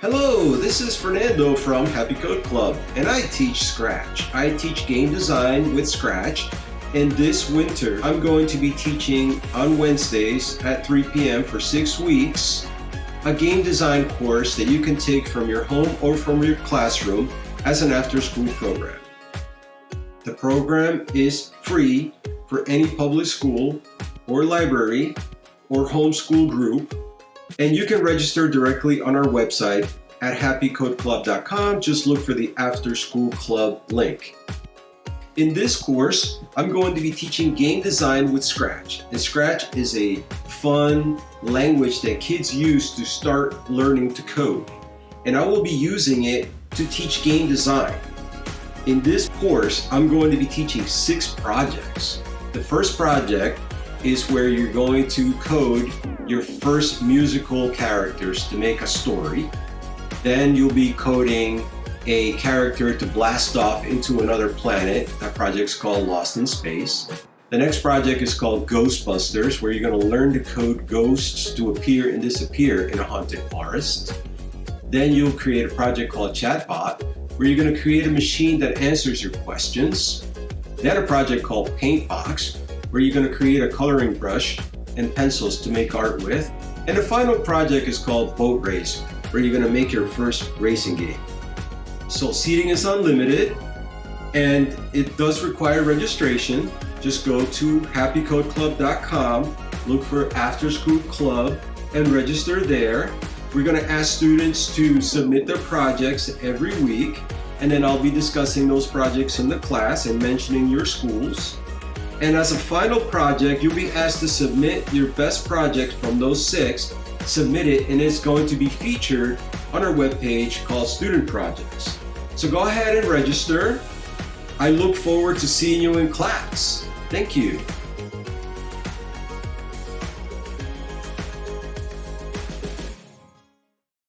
Hello, this is Fernando from Happy Code Club, and I teach Scratch. I teach game design with Scratch, and this winter I'm going to be teaching on Wednesdays at 3 p.m. for 6 weeks a game design course that you can take from your home or from your classroom as an after-school program. The program is free for any public school or library or homeschool group, and you can register directly on our website at happycodeclub.com. Just look for the After School Club link. In this course, I'm going to be teaching game design with Scratch. And Scratch is a fun language that kids use to start learning to code. And I will be using it to teach game design. In this course, I'm going to be teaching 6 projects. The first project is where you're going to code your first musical characters to make a story. Then you'll be coding a character to blast off into another planet. That project's called Lost in Space. The next project is called Ghostbusters, where you're going to learn to code ghosts to appear and disappear in a haunted forest. Then you'll create a project called Chatbot, where you're going to create a machine that answers your questions. Then a project called Paintbox, where you're going to create a coloring brush and pencils to make art with. And the final project is called Boat Race, where you're going to make your first racing game. So seating is unlimited, and it does require registration. Just go to happycodeclub.com, look for After School Club, and register there. We're going to ask students to submit their projects every week, and then I'll be discussing those projects in the class and mentioning your schools. And as a final project, you'll be asked to submit your best project from those 6, submit it, and it's going to be featured on our webpage called Student Projects. So go ahead and register. I look forward to seeing you in class. Thank you.